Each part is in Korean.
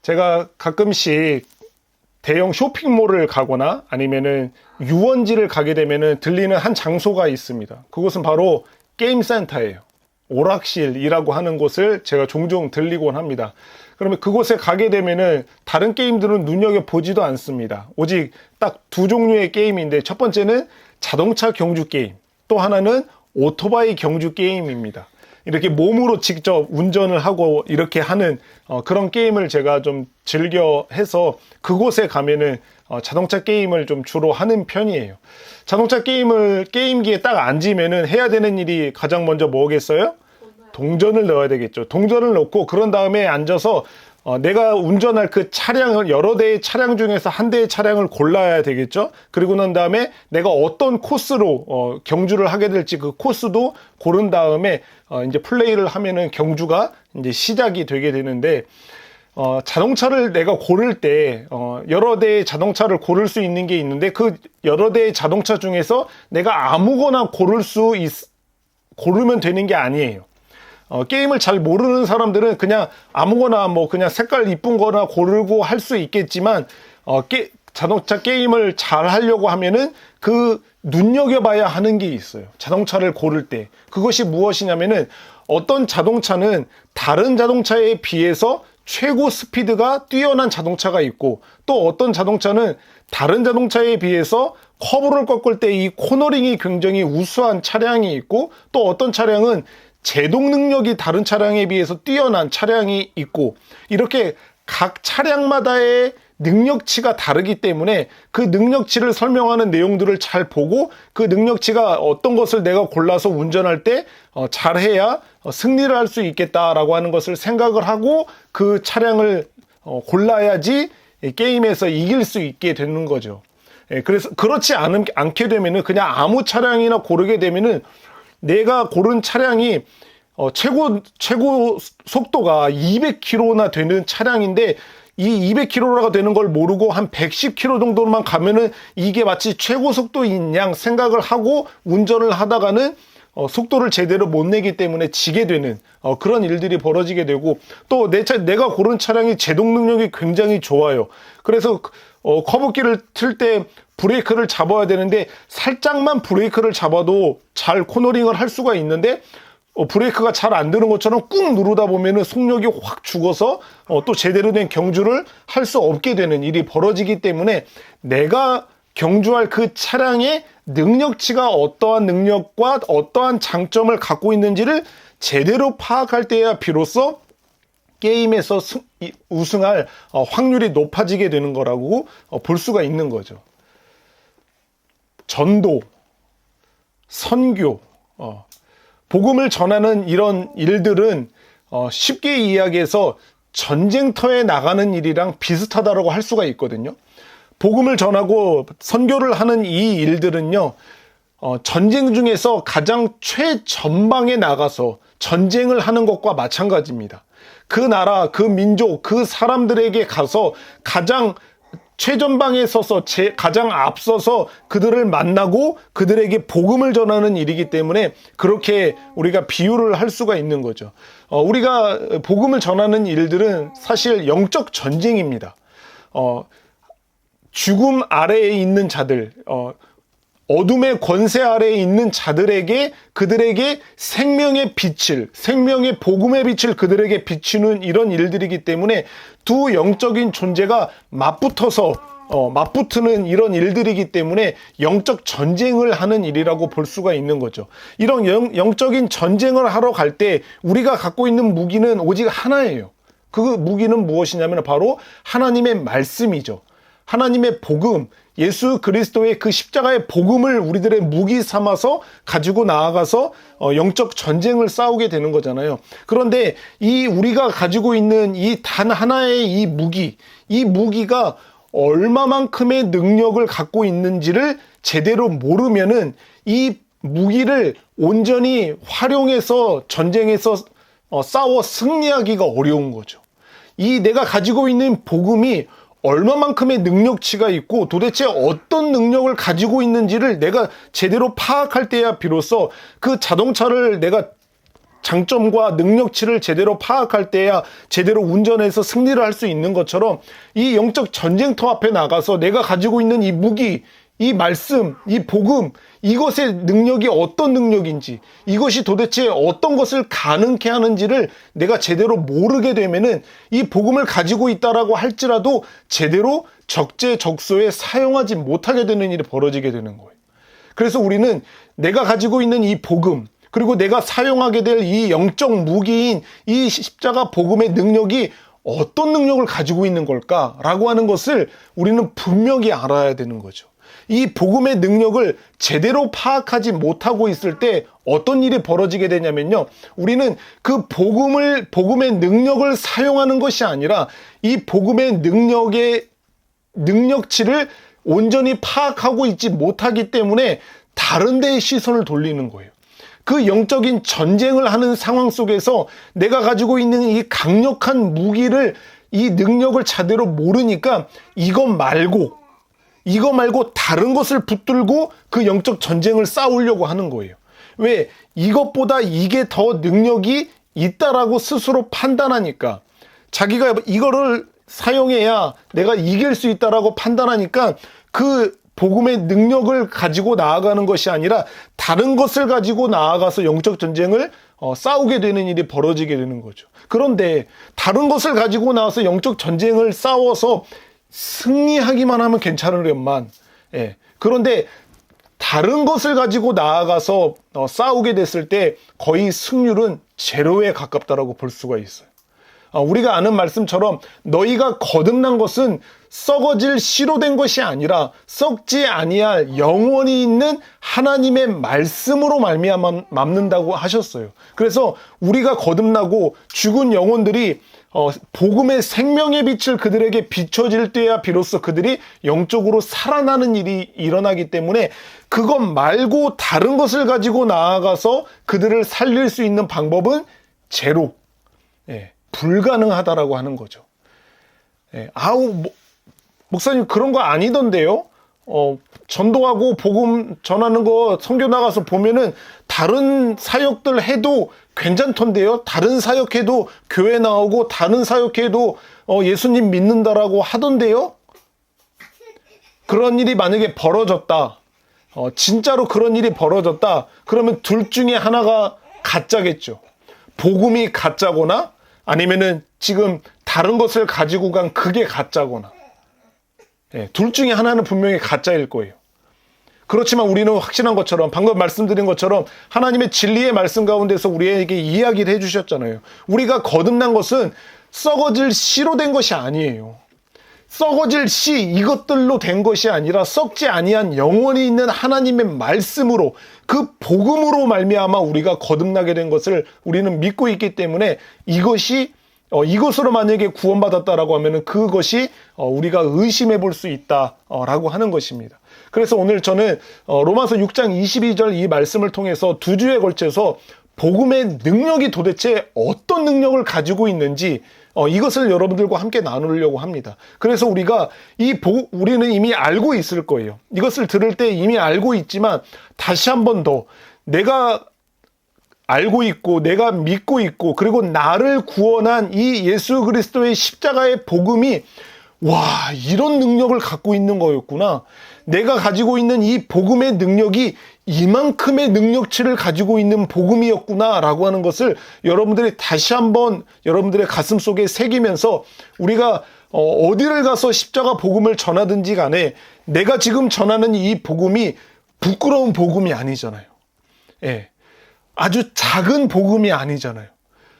제가 가끔씩 대형 쇼핑몰을 가거나 아니면은 유원지를 가게 되면은 들리는 한 장소가 있습니다. 그곳은 바로 게임 센터예요. 오락실이라고 하는 곳을 제가 종종 들리곤 합니다. 그러면 그곳에 가게 되면은 다른 게임들은 눈여겨보지도 않습니다. 오직 딱 두 종류의 게임인데, 첫 번째는 자동차 경주 게임, 또 하나는 오토바이 경주 게임입니다. 이렇게 몸으로 직접 운전을 하고 이렇게 하는 그런 게임을 제가 좀 즐겨 해서 그곳에 가면은 자동차 게임을 좀 주로 하는 편이에요. 자동차 게임을 게임기에 딱 앉으면은 해야 되는 일이 가장 먼저 뭐겠어요? 동전을 넣어야 되겠죠. 동전을 넣고 그런 다음에 앉아서 내가 운전할 그 차량을, 여러 대의 차량 중에서 한 대의 차량을 골라야 되겠죠. 그리고 난 다음에 내가 어떤 코스로 경주를 하게 될지 그 코스도 고른 다음에 이제 플레이를 하면은 경주가 이제 시작이 되게 되는데, 자동차를 내가 고를 때 여러 대의 자동차를 고를 수 있는 게 있는데, 그 여러 대의 자동차 중에서 내가 아무거나 고르면 되는 게 아니에요. 게임을 잘 모르는 사람들은 그냥 아무거나 그냥 색깔 이쁜 거나 고르고 할 수 있겠지만, 자동차 게임을 잘 하려고 하면은 그 눈여겨봐야 하는 게 있어요. 자동차를 고를 때. 그것이 무엇이냐면은, 어떤 자동차는 다른 자동차에 비해서 최고 스피드가 뛰어난 자동차가 있고, 또 어떤 자동차는 다른 자동차에 비해서 커브를 꺾을 때 이 코너링이 굉장히 우수한 차량이 있고, 또 어떤 차량은 제동 능력이 다른 차량에 비해서 뛰어난 차량이 있고, 이렇게 각 차량마다의 능력치가 다르기 때문에 그 능력치를 설명하는 내용들을 잘 보고, 그 능력치가 어떤 것을 내가 골라서 운전할 때 잘해야 승리를 할 수 있겠다라고 하는 것을 생각을 하고 그 차량을 골라야지 게임에서 이길 수 있게 되는 거죠. 그래서 그렇지 않게 되면은 그냥 아무 차량이나 고르게 되면은, 내가 고른 차량이 최고 속도가 200km나 되는 차량인데, 이 200km가 되는 걸 모르고 한 110km 정도만 가면은 이게 마치 최고 속도인 양 생각을 하고 운전을 하다가는 속도를 제대로 못 내기 때문에 지게 되는 그런 일들이 벌어지게 되고, 또 내가 고른 차량이 제동 능력이 굉장히 좋아요. 그래서 커브길을 틀 때 브레이크를 잡아야 되는데, 살짝만 브레이크를 잡아도 잘 코너링을 할 수가 있는데, 브레이크가 잘 안 되는 것처럼 꾹 누르다 보면은 속력이 확 죽어서 또 제대로 된 경주를 할 수 없게 되는 일이 벌어지기 때문에, 내가 경주할 그 차량의 능력치가 어떠한 능력과 어떠한 장점을 갖고 있는지를 제대로 파악할 때야 비로소 게임에서 우승할 확률이 높아지게 되는 거라고 볼 수가 있는 거죠. 전도, 선교, 복음을 전하는 이런 일들은 쉽게 이야기해서 전쟁터에 나가는 일이랑 비슷하다고 할 수가 있거든요. 복음을 전하고 선교를 하는 이 일들은요, 전쟁 중에서 가장 최전방에 나가서 전쟁을 하는 것과 마찬가지입니다. 그 나라, 그 민족, 그 사람들에게 가서 가장 최전방에 서서 가장 앞서서 그들을 만나고 그들에게 복음을 전하는 일이기 때문에 그렇게 우리가 비유를 할 수가 있는 거죠. 우리가 복음을 전하는 일들은 사실 영적 전쟁입니다. 죽음 아래에 있는 자들, 어둠의 권세 아래에 있는 자들에게, 그들에게 생명의 빛을, 생명의 복음의 빛을 그들에게 비추는 이런 일들이기 때문에 두 영적인 존재가 맞붙는 이런 일들이기 때문에 영적 전쟁을 하는 일이라고 볼 수가 있는 거죠. 이런 영적인 전쟁을 하러 갈 때 우리가 갖고 있는 무기는 오직 하나예요. 그 무기는 무엇이냐면 바로 하나님의 말씀이죠. 하나님의 복음, 예수 그리스도의 그 십자가의 복음을 우리들의 무기 삼아서 가지고 나아가서 영적 전쟁을 싸우게 되는 거잖아요. 그런데 이 우리가 가지고 있는 이 단 하나의 이 무기가 얼마만큼의 능력을 갖고 있는지를 제대로 모르면은 이 무기를 온전히 활용해서 전쟁에서 싸워 승리하기가 어려운 거죠. 이 내가 가지고 있는 복음이 얼마만큼의 능력치가 있고 도대체 어떤 능력을 가지고 있는지를 내가 제대로 파악할 때야 비로소 그 자동차를 내가 장점과 능력치를 제대로 파악할 때야 제대로 운전해서 승리를 할 수 있는 것처럼 이 영적 전쟁터 앞에 나가서 내가 가지고 있는 이 무기, 이 말씀, 이 복음, 이것의 능력이 어떤 능력인지, 이것이 도대체 어떤 것을 가능케 하는지를 내가 제대로 모르게 되면은 이 복음을 가지고 있다라고 할지라도 제대로 적재적소에 사용하지 못하게 되는 일이 벌어지게 되는 거예요. 그래서 우리는 내가 가지고 있는 이 복음, 그리고 내가 사용하게 될 이 영적 무기인 이 십자가 복음의 능력이 어떤 능력을 가지고 있는 걸까라고 하는 것을 우리는 분명히 알아야 되는 거죠. 이 복음의 능력을 제대로 파악하지 못하고 있을 때 어떤 일이 벌어지게 되냐면요. 우리는 그 복음의 능력을 사용하는 것이 아니라 이 복음의 능력치를 온전히 파악하고 있지 못하기 때문에 다른 데에 시선을 돌리는 거예요. 그 영적인 전쟁을 하는 상황 속에서 내가 가지고 있는 이 강력한 무기를, 이 능력을 제대로 모르니까 이것 말고 다른 것을 붙들고 그 영적 전쟁을 싸우려고 하는 거예요. 왜? 이것보다 이게 더 능력이 있다라고 스스로 판단하니까, 자기가 이거를 사용해야 내가 이길 수 있다라고 판단하니까 그 복음의 능력을 가지고 나아가는 것이 아니라 다른 것을 가지고 나아가서 영적 전쟁을 싸우게 되는 일이 벌어지게 되는 거죠. 그런데 다른 것을 가지고 나와서 영적 전쟁을 싸워서 승리하기만 하면 괜찮으련만, 그런데 다른 것을 가지고 나아가서 싸우게 됐을 때 거의 승률은 제로에 가깝다라고 볼 수가 있어요. 우리가 아는 말씀처럼 너희가 거듭난 것은 썩어질 씨로 된 것이 아니라 썩지 아니할 영원히 있는 하나님의 말씀으로 말미암는다고 하셨어요. 그래서 우리가 거듭나고 죽은 영혼들이 복음의 생명의 빛을 그들에게 비춰질 때야 비로소 그들이 영적으로 살아나는 일이 일어나기 때문에 그것 말고 다른 것을 가지고 나아가서 그들을 살릴 수 있는 방법은 제로, 불가능하다라고 하는 거죠. 목사님 그런 거 아니던데요? 전도하고 복음 전하는 거 선교 나가서 보면은 다른 사역들 해도 괜찮던데요? 다른 사역해도 교회 나오고 다른 사역해도 예수님 믿는다라고 하던데요? 그런 일이 만약에 벌어졌다. 진짜로 그런 일이 벌어졌다. 그러면 둘 중에 하나가 가짜겠죠. 복음이 가짜거나 아니면은 지금 다른 것을 가지고 간 그게 가짜거나. 둘 중에 하나는 분명히 가짜일 거예요. 그렇지만 우리는 확신한 것처럼, 방금 말씀드린 것처럼 하나님의 진리의 말씀 가운데서 우리에게 이야기를 해주셨잖아요. 우리가 거듭난 것은 썩어질 씨로 된 것이 아니에요. 썩어질 씨, 이것들로 된 것이 아니라 썩지 아니한 영원히 있는 하나님의 말씀으로, 그 복음으로 말미암아 우리가 거듭나게 된 것을 우리는 믿고 있기 때문에 이것으로 만약에 구원받았다라고 하면은 그것이 우리가 의심해 볼 수 있다라고 하는 것입니다. 그래서 오늘 저는 로마서 6장 22절 이 말씀을 통해서 두 주에 걸쳐서 복음의 능력이 도대체 어떤 능력을 가지고 있는지 이것을 여러분들과 함께 나누려고 합니다. 그래서 우리는 이미 알고 있을 거예요. 이것을 들을 때 이미 알고 있지만 다시 한 번 더 내가 알고 있고 내가 믿고 있고 그리고 나를 구원한 이 예수 그리스도의 십자가의 복음이 이런 능력을 갖고 있는 거였구나. 내가 가지고 있는 이 복음의 능력이 이만큼의 능력치를 가지고 있는 복음이었구나 라고 하는 것을 여러분들이 다시 한번 여러분들의 가슴 속에 새기면서 우리가 어디를 가서 십자가 복음을 전하든지 간에 내가 지금 전하는 이 복음이 부끄러운 복음이 아니잖아요. 아주 작은 복음이 아니잖아요.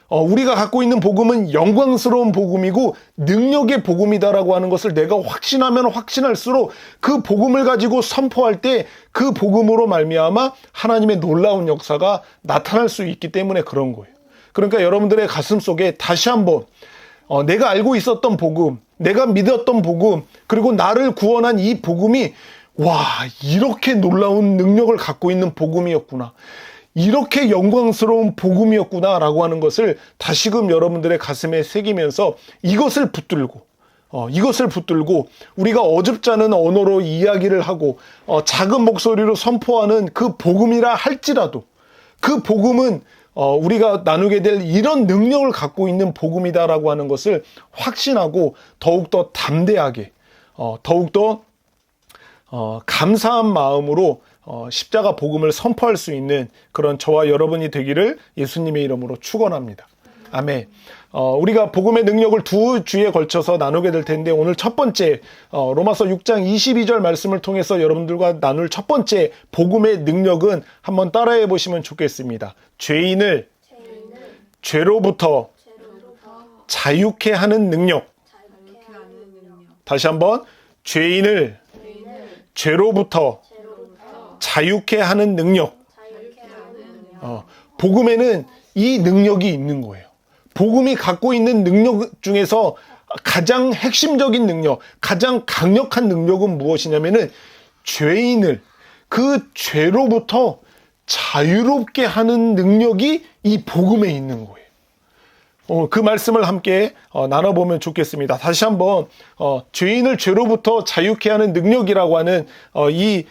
우리가 갖고 있는 복음은 영광스러운 복음이고 능력의 복음이다라고 하는 것을 내가 확신하면 확신할수록 그 복음을 가지고 선포할 때 그 복음으로 말미암아 하나님의 놀라운 역사가 나타날 수 있기 때문에 그런 거예요. 그러니까 여러분들의 가슴 속에 다시 한번 내가 알고 있었던 복음, 내가 믿었던 복음, 그리고 나를 구원한 이 복음이 이렇게 놀라운 능력을 갖고 있는 복음이었구나. 이렇게 영광스러운 복음이었구나 라고 하는 것을 다시금 여러분들의 가슴에 새기면서 이것을 붙들고 우리가 어줍지 않은 언어로 이야기를 하고 작은 목소리로 선포하는 그 복음이라 할지라도 그 복음은 우리가 나누게 될 이런 능력을 갖고 있는 복음이다라고 하는 것을 확신하고 더욱더 담대하게, 더욱더 감사한 마음으로 십자가 복음을 선포할 수 있는 그런 저와 여러분이 되기를 예수님의 이름으로 축원합니다. 아멘. 우리가 복음의 능력을 두 주에 걸쳐서 나누게 될 텐데, 오늘 첫 번째 로마서 6장 22절 말씀을 통해서 여러분들과 나눌 첫 번째 복음의 능력은 한번 따라해 보시면 좋겠습니다. 죄인을 죄로부터 자유케 하는 능력. 다시 한번, 죄인을 죄로부터 자유케 하는 능력. 복음에는 이 능력이 있는 거예요. 복음이 갖고 있는 능력 중에서 가장 핵심적인 능력, 가장 강력한 능력은 무엇이냐면은 죄인을 그 죄로부터 자유롭게 하는 능력이 이 복음에 있는 거예요. 그 말씀을 함께 나눠보면 좋겠습니다. 다시 한번 죄인을 죄로부터 자유케 하는 능력이라고 하는 이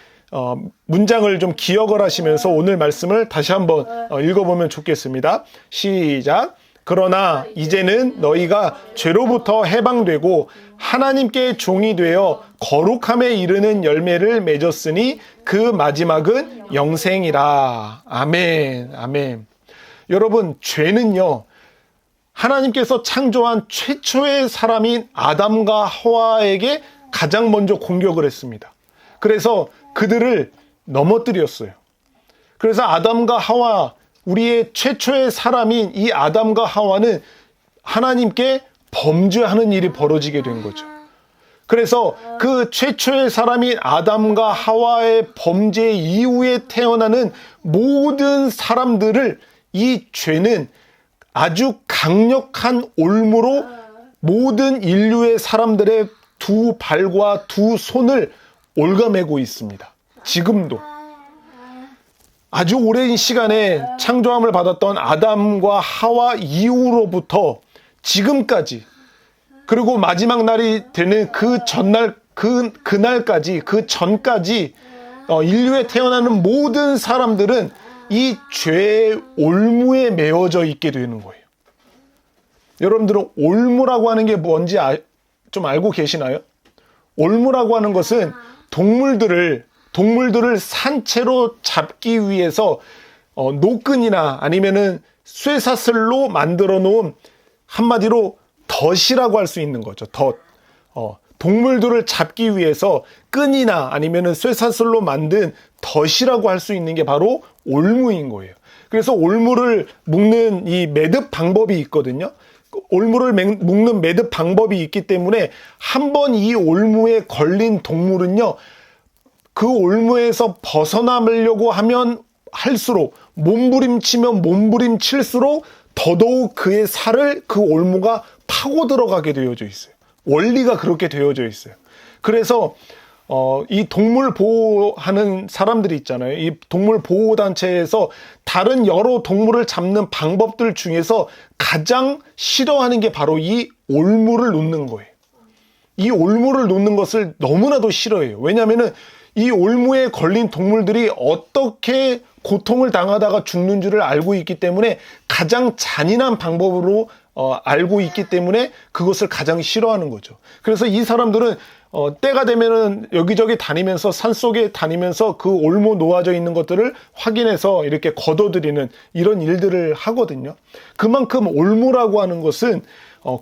문장을 좀 기억을 하시면서 오늘 말씀을 다시 한번 읽어보면 좋겠습니다. 시작. 그러나 이제는 너희가 죄로부터 해방되고 하나님께 종이 되어 거룩함에 이르는 열매를 맺었으니 그 마지막은 영생이라. 아멘, 아멘. 여러분, 죄는요, 하나님께서 창조한 최초의 사람인 아담과 하와에게 가장 먼저 공격을 했습니다. 그래서 그들을 넘어뜨렸어요. 그래서 아담과 하와, 우리의 최초의 사람인 이 아담과 하와는 하나님께 범죄하는 일이 벌어지게 된 거죠. 그래서 그 최초의 사람인 아담과 하와의 범죄 이후에 태어나는 모든 사람들을 이 죄는 아주 강력한 올무로 모든 인류의 사람들의 두 발과 두 손을 올가매고 있습니다. 지금도. 아주 오랜 시간에 창조함을 받았던 아담과 하와 이후로부터 지금까지, 그리고 마지막 날이 되는 그 전날, 그날까지, 그 전까지 인류에 태어나는 모든 사람들은 이 죄의 올무에 메어져 있게 되는 거예요. 여러분들은 올무라고 하는 게 뭔지 좀 알고 계시나요? 올무라고 하는 것은 동물들을 산채로 잡기 위해서 노끈이나 아니면은 쇠사슬로 만들어 놓은, 한마디로 덫이라고 할 수 있는 거죠. 덫. 동물들을 잡기 위해서 끈이나 아니면은 쇠사슬로 만든 덫이라고 할 수 있는 게 바로 올무인 거예요. 그래서 올무를 묶는 이 매듭 방법이 있거든요. 올무를 묶는 매듭 방법이 있기 때문에 한 번 이 올무에 걸린 동물은요, 그 올무에서 벗어나려고 하면 할수록, 몸부림치면 몸부림칠수록 더더욱 그의 살을 그 올무가 파고 들어가게 되어져 있어요. 원리가 그렇게 되어져 있어요. 그래서 이 동물 보호하는 사람들이 있잖아요. 이 동물 보호단체에서 다른 여러 동물을 잡는 방법들 중에서 가장 싫어하는 게 바로 이 올무를 놓는 거예요. 이 올무를 놓는 것을 너무나도 싫어해요. 왜냐하면은 이 올무에 걸린 동물들이 어떻게 고통을 당하다가 죽는 줄을 알고 있기 때문에 가장 잔인한 방법으로 알고 있기 때문에 그것을 가장 싫어하는 거죠. 그래서 이 사람들은 때가 되면은 여기저기 다니면서, 산속에 다니면서 그 올무 놓아져 있는 것들을 확인해서 이렇게 걷어들이는 이런 일들을 하거든요. 그만큼 올무라고 하는 것은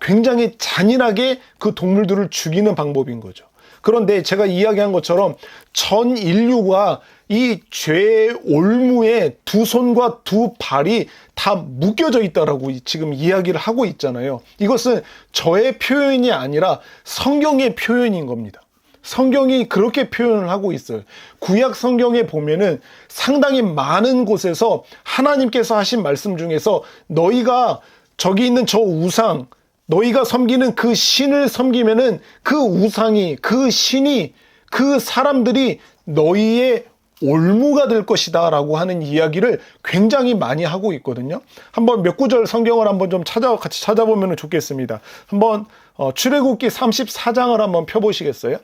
굉장히 잔인하게 그 동물들을 죽이는 방법인 거죠. 그런데 제가 이야기한 것처럼 전 인류가 이 죄의 올무에 두 손과 두 발이 다 묶여져 있다라고 지금 이야기를 하고 있잖아요. 이것은 저의 표현이 아니라 성경의 표현인 겁니다. 성경이 그렇게 표현을 하고 있어요. 구약 성경에 보면은 상당히 많은 곳에서 하나님께서 하신 말씀 중에서 너희가 저기 있는 저 우상, 너희가 섬기는 그 신을 섬기면은 그 우상이, 그 신이, 그 사람들이 너희의 올무가 될 것이다 라고 하는 이야기를 굉장히 많이 하고 있거든요. 한번 몇 구절 성경을 한번 좀 같이 찾아보면 좋겠습니다. 한번 출애굽기 34장을 한번 펴보시겠어요?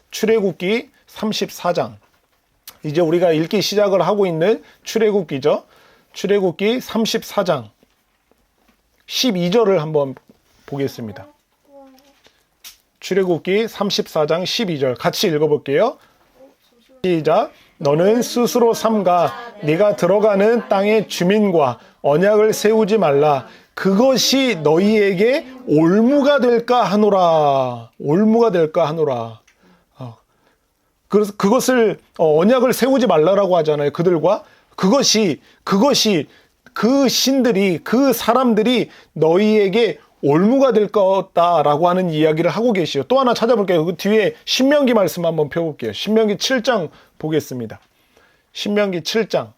출애굽기 34장. 이제 우리가 읽기 시작을 하고 있는 출애굽기죠. 출애굽기 34장 12절을 한번 보겠습니다. 출애굽기 34장 12절 같이 읽어볼게요. 시작. 너는 스스로 삼가 네가 들어가는 땅의 주민과 언약을 세우지 말라. 그것이 너희에게 올무가 될까 하노라. 올무가 될까 하노라. 그래서 그것을 언약을 세우지 말라라고 하잖아요. 그들과 그것이 그 신들이 그 사람들이 너희에게 올무가 될 거다라고 하는 이야기를 하고 계시요. 또 하나 찾아볼게요. 그 뒤에 신명기 말씀 한번 펴볼게요. 신명기 7장 보겠습니다. 신명기 7장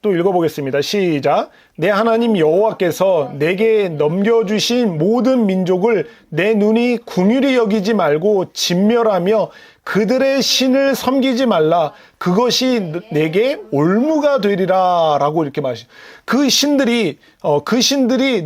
또 읽어보겠습니다. 시작. 내 하나님 여호와께서 내게 넘겨주신 모든 민족을 내 눈이 긍휼히 여기지 말고 진멸하며 그들의 신을 섬기지 말라. 그것이 내게 올무가 되리라 라고 이렇게 말하시죠. 그 신들이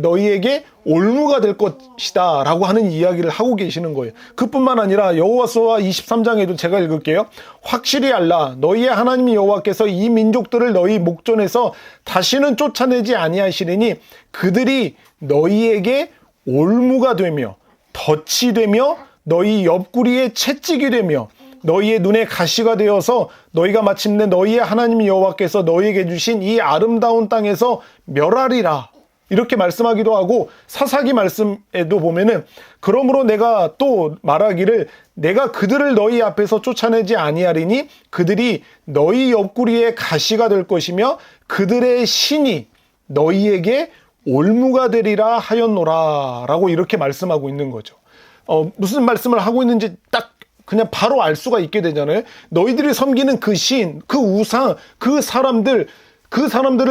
너희에게 올무가 될 것이다 라고 하는 이야기를 하고 계시는 거예요. 그뿐만 아니라 여호와서 23장에도 제가 읽을게요. 확실히 알라. 너희의 하나님 여호와께서 이 민족들을 너희 목전에서 다시는 쫓아내지 아니하시리니 그들이 너희에게 올무가 되며 덫이 되며 너희 옆구리에 채찍이 되며 너희의 눈에 가시가 되어서 너희가 마침내 너희의 하나님 여호와께서 너희에게 주신 이 아름다운 땅에서 멸하리라. 이렇게 말씀하기도 하고 사사기 말씀에도 보면은 그러므로 내가 또 말하기를 내가 그들을 너희 앞에서 쫓아내지 아니하리니 그들이 너희 옆구리에 가시가 될 것이며 그들의 신이 너희에게 올무가 되리라 하였노라 라고 이렇게 말씀하고 있는 거죠. 무슨 말씀을 하고 있는지 딱 그냥 바로 알 수가 있게 되잖아요. 너희들이 섬기는 그 신, 그 우상, 그 사람들을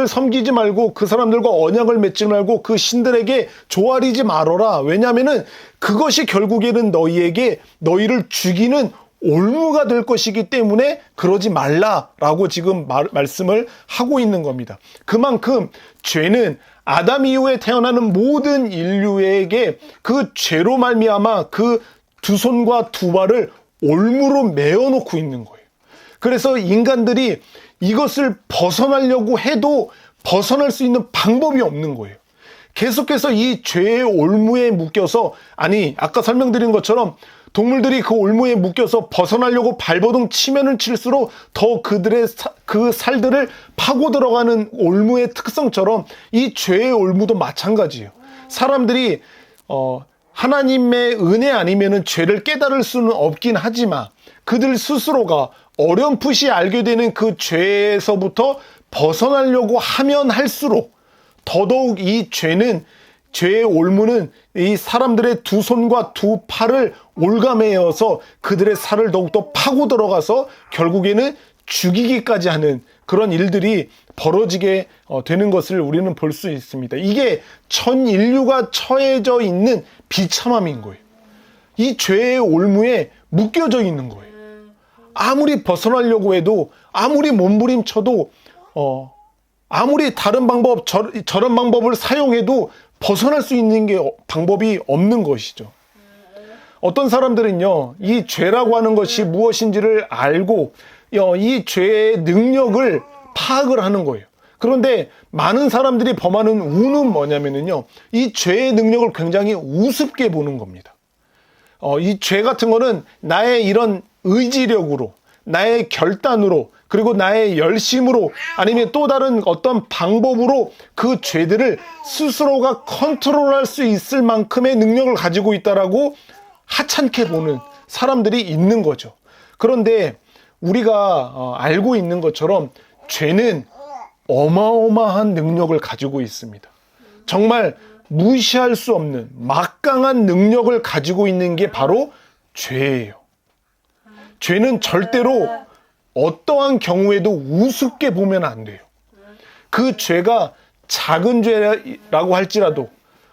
섬기지 말고 그 사람들과 언약을 맺지 말고 그 신들에게 조아리지 말어라. 왜냐하면은 그것이 결국에는 너희를 죽이는 올무가 될 것이기 때문에 그러지 말라라고 지금 말씀을 하고 있는 겁니다. 그만큼 죄는 아담 이후에 태어나는 모든 인류에게 그 죄로 말미암아 그 두 손과 두 발을 올무로 메어놓고 있는 거예요. 그래서 인간들이 이것을 벗어나려고 해도 벗어날 수 있는 방법이 없는 거예요. 계속해서 이 죄의 올무에 묶여서 아까 설명드린 것처럼 동물들이 그 올무에 묶여서 벗어나려고 발버둥 치면은 칠수록 더 그들의 그 살들을 파고 들어가는 올무의 특성처럼 이 죄의 올무도 마찬가지예요. 사람들이 하나님의 은혜 아니면은 죄를 깨달을 수는 없긴 하지만 그들 스스로가 어렴풋이 알게 되는 그 죄에서부터 벗어나려고 하면 할수록 더더욱 이 죄의 올무는 이 사람들의 두 손과 두 팔을 올가매어서 그들의 살을 더욱더 파고 들어가서 결국에는 죽이기까지 하는 그런 일들이 벌어지게 되는 것을 우리는 볼 수 있습니다. 이게 전 인류가 처해져 있는 비참함인 거예요. 이 죄의 올무에 묶여져 있는 거예요. 아무리 벗어나려고 해도 아무리 몸부림쳐도 아무리 다른 방법 저런 방법을 사용해도 벗어날 수 있는 방법이 없는 것이죠. 어떤 사람들은요, 이 죄라고 하는 것이 무엇인지를 알고 이 죄의 능력을 파악을 하는 거예요. 그런데 많은 사람들이 범하는 우는 뭐냐면요, 이 죄의 능력을 굉장히 우습게 보는 겁니다. 이 죄 같은 거는 나의 이런 의지력으로, 나의 결단으로, 그리고 나의 열심으로 아니면 또 다른 어떤 방법으로 그 죄들을 스스로가 컨트롤할 수 있을 만큼의 능력을 가지고 있다라고 하찮게 보는 사람들이 있는 거죠. 그런데 우리가 알고 있는 것처럼 죄는 어마어마한 능력을 가지고 있습니다. 정말 무시할 수 없는 막강한 능력을 가지고 있는 게 바로 죄예요. 죄는 절대로 어떠한 경우에도 우습게 보면 안 돼요. 그 죄가 작은 죄라고 할지라도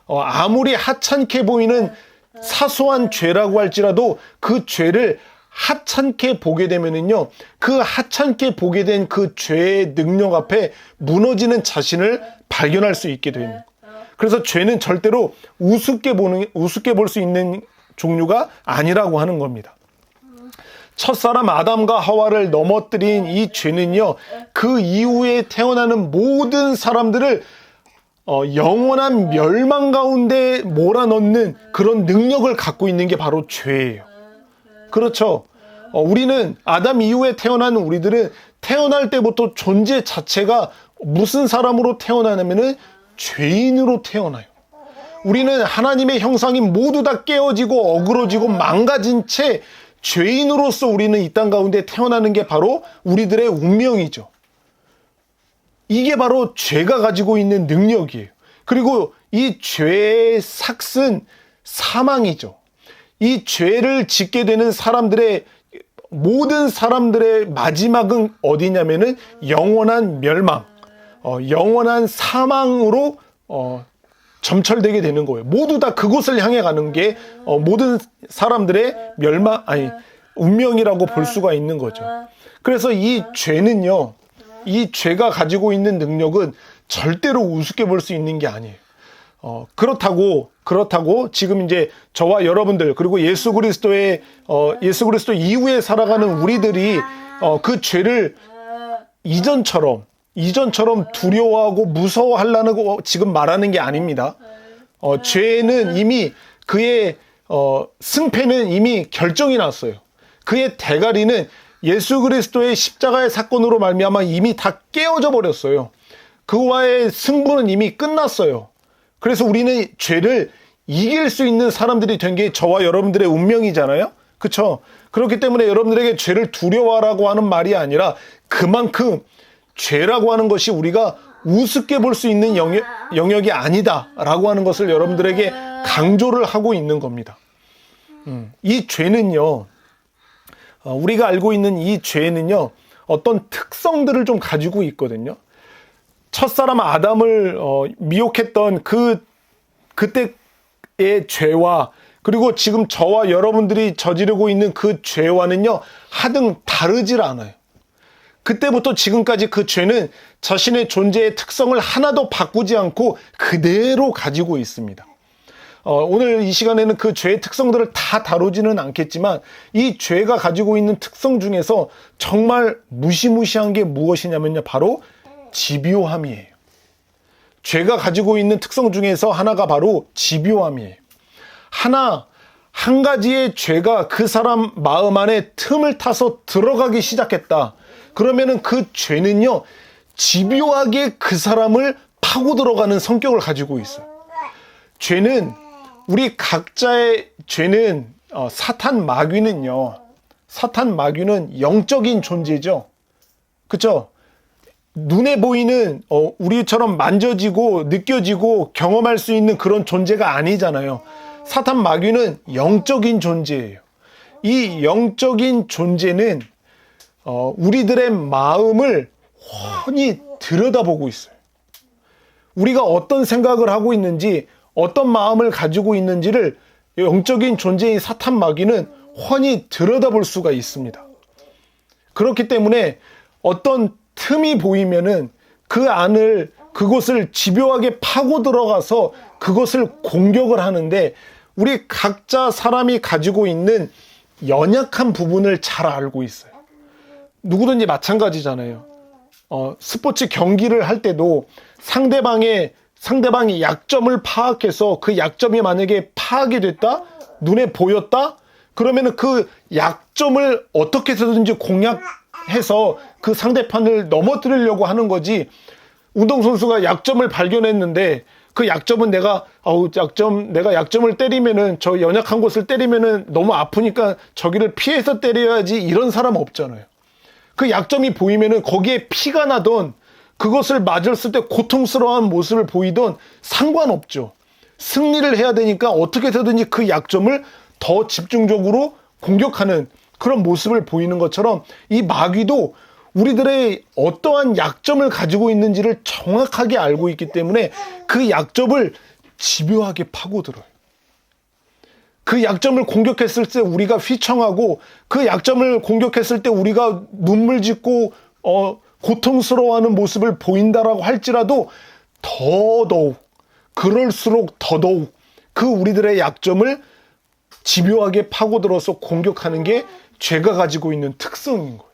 아무리 하찮게 보이는 사소한 죄라고 할지라도 그 죄를 하찮게 보게 되면은요, 그 하찮게 보게 된 그 죄의 능력 앞에 무너지는 자신을 발견할 수 있게 됩니다. 그래서 죄는 절대로 우습게 볼 수 있는 종류가 아니라고 하는 겁니다. 첫사람 아담과 하와를 넘어뜨린 이 죄는요, 그 이후에 태어나는 모든 사람들을 영원한 멸망 가운데 몰아넣는 그런 능력을 갖고 있는 게 바로 죄예요. 그렇죠. 우리는 아담 이후에 태어난 우리들은 태어날 때부터 존재 자체가 무슨 사람으로 태어나냐면은 죄인으로 태어나요. 우리는 하나님의 형상이 모두 다 깨어지고 어그러지고 망가진 채 죄인으로서 우리는 이 땅 가운데 태어나는 게 바로 우리들의 운명이죠. 이게 바로 죄가 가지고 있는 능력이에요. 그리고 이 죄의 삭은 사망이죠. 이 죄를 짓게 되는 사람들의 모든 사람들의 마지막은 어디냐면은 영원한 멸망, 영원한 사망으로 점철되게 되는 거예요. 모두 다 그곳을 향해 가는 게 모든 사람들의 운명이라고 볼 수가 있는 거죠. 그래서 이 죄는요, 이 죄가 가지고 있는 능력은 절대로 우습게 볼 수 있는 게 아니에요. 그렇다고 지금 이제 저와 여러분들 그리고 예수 그리스도 이후에 살아가는 우리들이 그 죄를 이전처럼 두려워하고 무서워하려는 거 지금 말하는 게 아닙니다. 죄는 이미 그의 승패는 이미 결정이 났어요. 그의 대가리는 예수 그리스도의 십자가의 사건으로 말미암아 이미 다 깨어져 버렸어요. 그와의 승부는 이미 끝났어요. 그래서 우리는 죄를 이길 수 있는 사람들이 된 게 저와 여러분들의 운명이잖아요. 그렇죠? 그렇기 때문에 여러분들에게 죄를 두려워하라고 하는 말이 아니라 그만큼 죄라고 하는 것이 우리가 우습게 볼 수 있는 영역이 아니다라고 하는 것을 여러분들에게 강조를 하고 있는 겁니다. 이 죄는요, 우리가 알고 있는 이 죄는요, 어떤 특성들을 좀 가지고 있거든요. 첫사람 아담을 미혹했던 그때의 죄와 그리고 지금 저와 여러분들이 저지르고 있는 그 죄와는요, 하등 다르질 않아요. 그때부터 지금까지 그 죄는 자신의 존재의 특성을 하나도 바꾸지 않고 그대로 가지고 있습니다. 오늘 이 시간에는 그 죄의 특성들을 다 다루지는 않겠지만 이 죄가 가지고 있는 특성 중에서 정말 무시무시한 게 무엇이냐면요, 바로 집요함이에요. 죄가 가지고 있는 특성 중에서 하나가 바로 집요함이에요. 한 가지의 죄가 그 사람 마음 안에 틈을 타서 들어가기 시작했다. 그러면은 그 죄는요, 집요하게 그 사람을 파고 들어가는 성격을 가지고 있어요. 죄는 우리 각자의 죄는 사탄 마귀는 영적인 존재죠. 그렇죠? 눈에 보이는 우리처럼 만져지고 느껴지고 경험할 수 있는 그런 존재가 아니잖아요. 사탄 마귀는 영적인 존재예요. 이 영적인 존재는 우리들의 마음을 훤히 들여다보고 있어요. 우리가 어떤 생각을 하고 있는지, 어떤 마음을 가지고 있는지를 영적인 존재인 사탄 마귀는 훤히 들여다볼 수가 있습니다. 그렇기 때문에 어떤 틈이 보이면은 그곳을 집요하게 파고 들어가서 그것을 공격을 하는데, 우리 각자 사람이 가지고 있는 연약한 부분을 잘 알고 있어요. 누구든지 마찬가지잖아요. 스포츠 경기를 할 때도 상대방이 약점을 파악해서 그 약점이 만약에 파악이 됐다? 눈에 보였다? 그러면은 그 약점을 어떻게 해서든지 공략해서 그 상대편을 넘어뜨리려고 하는 거지. 운동선수가 약점을 발견했는데 그 약점은 내가 약점을 때리면은, 저 연약한 곳을 때리면은 너무 아프니까 저기를 피해서 때려야지, 이런 사람 없잖아요. 그 약점이 보이면은 거기에 피가 나던, 그것을 맞았을 때 고통스러운 모습을 보이던 상관없죠. 승리를 해야 되니까 어떻게 해서든지 그 약점을 더 집중적으로 공격하는 그런 모습을 보이는 것처럼, 이 마귀도 우리들의 어떠한 약점을 가지고 있는지를 정확하게 알고 있기 때문에 그 약점을 집요하게 파고들어요. 그 약점을 공격했을 때 우리가 휘청하고, 그 약점을 공격했을 때 우리가 눈물 짓고 고통스러워하는 모습을 보인다라고 할지라도 그럴수록 더더욱 그 우리들의 약점을 집요하게 파고들어서 공격하는 게 죄가 가지고 있는 특성인 거예요.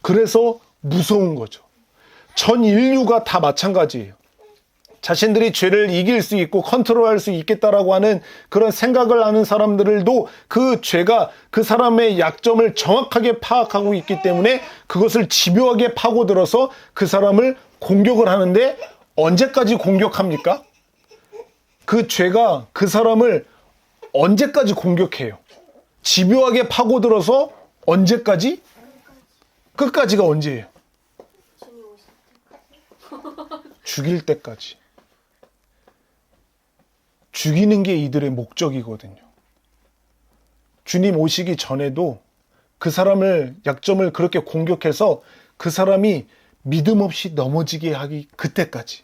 그래서 무서운 거죠. 전 인류가 다 마찬가지예요. 자신들이 죄를 이길 수 있고 컨트롤할 수 있겠다라고 하는 그런 생각을 하는 사람들도 그 죄가 그 사람의 약점을 정확하게 파악하고 있기 때문에 그것을 집요하게 파고들어서 그 사람을 공격을 하는데, 언제까지 공격합니까? 그 죄가 그 사람을 언제까지 공격해요? 집요하게 파고들어서 언제까지? 끝까지가 언제예요? 죽일 때까지. 죽이는 게 이들의 목적이거든요. 주님 오시기 전에도 그 사람을, 약점을 그렇게 공격해서 그 사람이 믿음 없이 넘어지게 하기, 그때까지.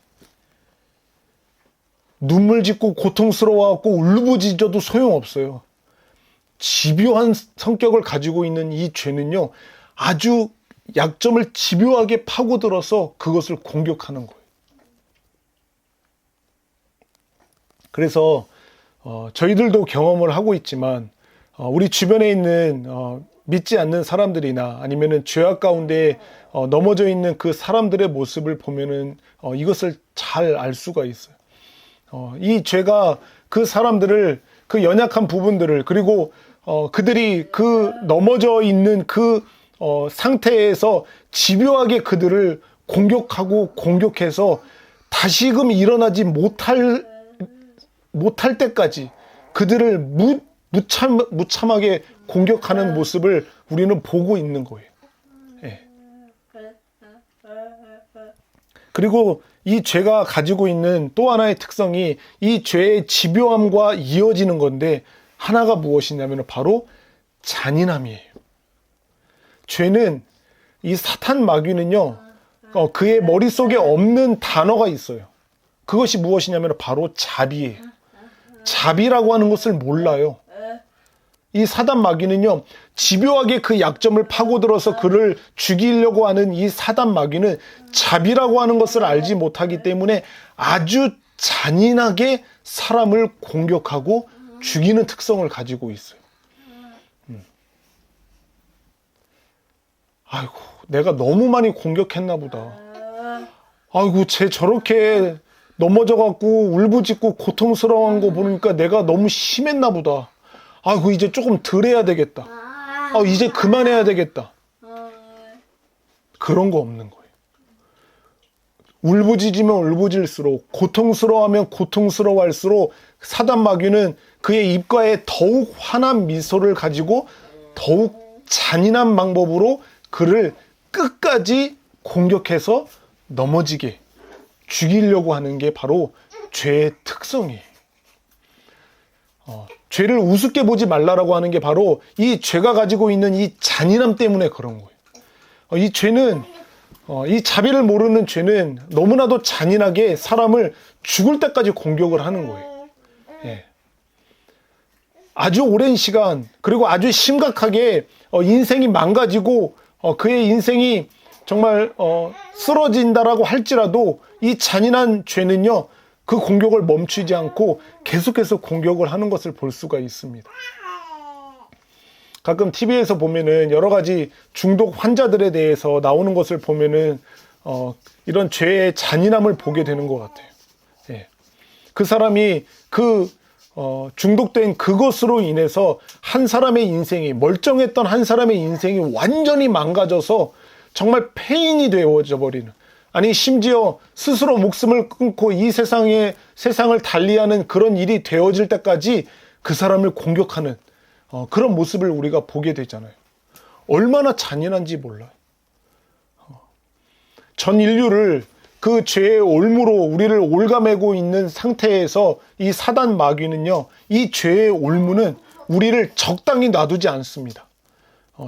눈물 짓고 고통스러워하고 울부짖어도 소용없어요. 집요한 성격을 가지고 있는 이 죄는요, 아주 약점을 집요하게 파고들어서 그것을 공격하는 거예요. 그래서 저희들도 경험을 하고 있지만, 우리 주변에 있는 믿지 않는 사람들이나 아니면은 죄악 가운데 넘어져 있는 그 사람들의 모습을 보면은 이것을 잘 알 수가 있어요. 이 죄가 그 사람들을, 그 연약한 부분들을, 그리고 그들이 그 넘어져 있는 그 상태에서 집요하게 그들을 공격하고 공격해서 다시금 일어나지 못할 때까지 그들을 무참하게 공격하는 모습을 우리는 보고 있는 거예요. 예. 그리고 이 죄가 가지고 있는 또 하나의 특성이 이 죄의 집요함과 이어지는 건데, 하나가 무엇이냐면 바로 잔인함이에요. 죄는, 이 사탄 마귀는요, 그의 머릿속에 없는 단어가 있어요. 그것이 무엇이냐면 바로 자비예요. 자비라고 하는 것을 몰라요. 이 사단 마귀는요, 집요하게 그 약점을 파고들어서 그를 죽이려고 하는 이 사단 마귀는 자비라고 하는 것을 알지 못하기 때문에 아주 잔인하게 사람을 공격하고 죽이는 특성을 가지고 있어요. 아이고, 내가 너무 많이 공격했나 보다. 아이고, 쟤 저렇게 넘어져갖고 울부짖고 고통스러워한 거 보니까 내가 너무 심했나 보다. 아이고, 이제 조금 덜 해야 되겠다. 이제 그만해야 되겠다. 그런 거 없는 거예요. 울부짖으면 울부짖을수록, 고통스러워하면 고통스러워할수록 사단 마귀는 그의 입가에 더욱 환한 미소를 가지고 더욱 잔인한 방법으로 그를 끝까지 공격해서 넘어지게 죽이려고 하는 게 바로 죄의 특성이에요. 죄를 우습게 보지 말라라고 하는 게 바로 이 죄가 가지고 있는 이 잔인함 때문에 그런 거예요. 이 죄는, 이 자비를 모르는 죄는 너무나도 잔인하게 사람을 죽을 때까지 공격을 하는 거예요. 예. 아주 오랜 시간, 그리고 아주 심각하게 인생이 망가지고 그의 인생이 정말 쓰러진다라고 할지라도 이 잔인한 죄는요, 그 공격을 멈추지 않고 계속해서 공격을 하는 것을 볼 수가 있습니다. 가끔 TV에서 보면은 여러 가지 중독 환자들에 대해서 나오는 것을 보면은 이런 죄의 잔인함을 보게 되는 것 같아요. 예. 그 사람이 중독된 그것으로 인해서 한 사람의 인생이, 멀쩡했던 한 사람의 인생이 완전히 망가져서 정말 폐인이 되어져 버리는, 아니 심지어 스스로 목숨을 끊고 이 세상을 달리하는 그런 일이 되어질 때까지 그 사람을 공격하는 그런 모습을 우리가 보게 되잖아요. 얼마나 잔인한지 몰라요. 전 인류를 그 죄의 올무로 우리를 올가매고 있는 상태에서 이 사단 마귀는요, 이 죄의 올무는 우리를 적당히 놔두지 않습니다.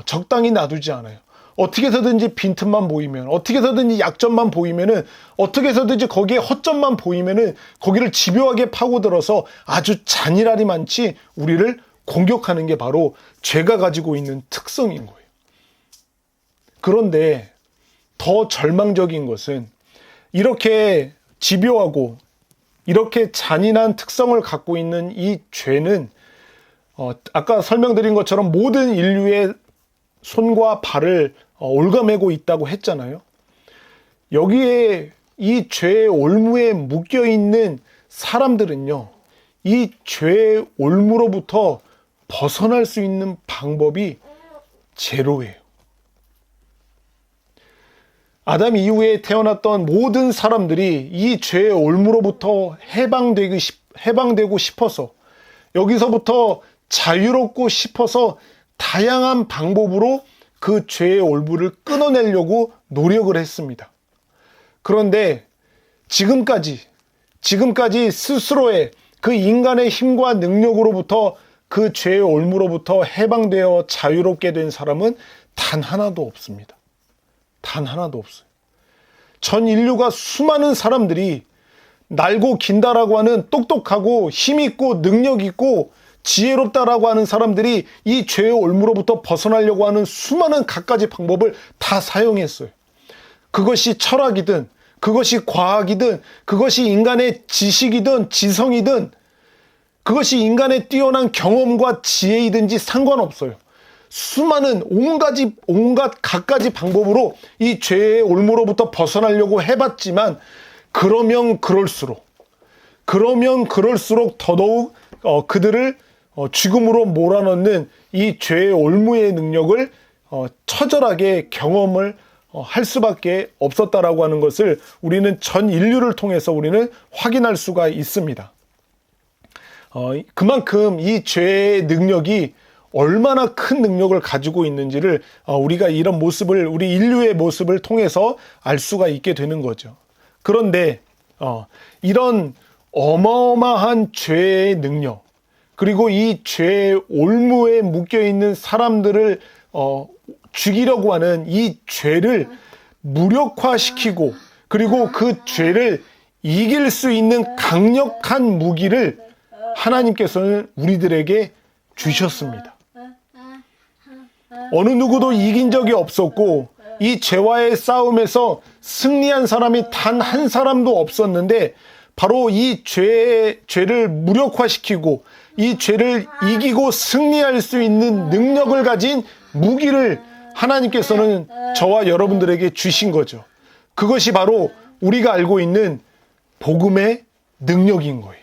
적당히 놔두지 않아요. 어떻게 해서든지 빈틈만 보이면, 어떻게 해서든지 약점만 보이면은, 어떻게 해서든지 거기에 허점만 보이면은 거기를 집요하게 파고들어서 아주 잔인하리 많지 우리를 공격하는 게 바로 죄가 가지고 있는 특성인 거예요. 그런데 더 절망적인 것은, 이렇게 집요하고 이렇게 잔인한 특성을 갖고 있는 이 죄는 아까 설명드린 것처럼 모든 인류의 손과 발을 올가매고 있다고 했잖아요. 여기에 이 죄의 올무에 묶여 있는 사람들은요, 이 죄의 올무로부터 벗어날 수 있는 방법이 제로예요. 아담 이후에 태어났던 모든 사람들이 이 죄의 올무로부터 해방되고 싶어서, 여기서부터 자유롭고 싶어서 다양한 방법으로 그 죄의 올무를 끊어내려고 노력을 했습니다. 그런데 지금까지 스스로의 그 인간의 힘과 능력으로부터 그 죄의 올무로부터 해방되어 자유롭게 된 사람은 단 하나도 없습니다. 단 하나도 없어요. 전 인류가 수많은 사람들이 날고 긴다라고 하는 똑똑하고 힘있고 능력있고 지혜롭다라고 하는 사람들이 이 죄의 올무로부터 벗어나려고 하는 수많은 갖가지 방법을 다 사용했어요. 그것이 철학이든 그것이 과학이든 그것이 인간의 지식이든 지성이든 그것이 인간의 뛰어난 경험과 지혜이든지 상관없어요. 수많은 온갖 갖가지 방법으로 이 죄의 올무로부터 벗어나려고 해봤지만 그러면 그럴수록 더더욱 그들을 죽음으로 몰아넣는 이 죄의 올무의 능력을 처절하게 경험을 할 수밖에 없었다라고 하는 것을 우리는 전 인류를 통해서 우리는 확인할 수가 있습니다. 그만큼 이 죄의 능력이 얼마나 큰 능력을 가지고 있는지를 우리가 이런 모습을, 우리 인류의 모습을 통해서 알 수가 있게 되는 거죠. 그런데 이런 어마어마한 죄의 능력, 그리고 이 죄의 올무에 묶여있는 사람들을 죽이려고 하는 이 죄를 무력화시키고, 그리고 그 죄를 이길 수 있는 강력한 무기를 하나님께서는 우리들에게 주셨습니다. 어느 누구도 이긴 적이 없었고 이 죄와의 싸움에서 승리한 사람이 단 한 사람도 없었는데, 바로 이 죄를 무력화시키고 이 죄를 이기고 승리할 수 있는 능력을 가진 무기를 하나님께서는 저와 여러분들에게 주신 거죠. 그것이 바로 우리가 알고 있는 복음의 능력인 거예요.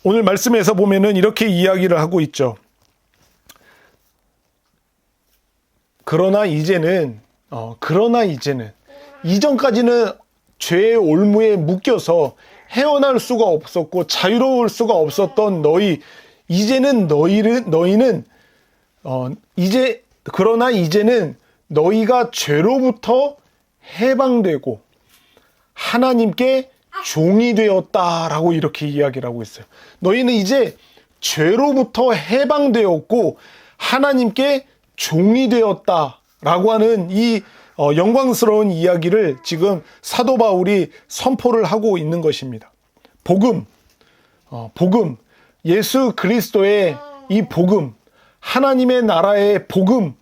오늘 말씀에서 보면은 이렇게 이야기를 하고 있죠. 그러나 이제는 이전까지는 죄의 올무에 묶여서 헤어날 수가 없었고 자유로울 수가 없었던 그러나 이제는 너희가 죄로부터 해방되고 하나님께 종이 되었다라고 이렇게 이야기를 하고 있어요. 너희는 이제 죄로부터 해방되었고 하나님께 종이 되었다라고 하는 이 영광스러운 이야기를 지금 사도 바울이 선포를 하고 있는 것입니다. 복음, 예수 그리스도의 이 복음, 하나님의 나라의 복음,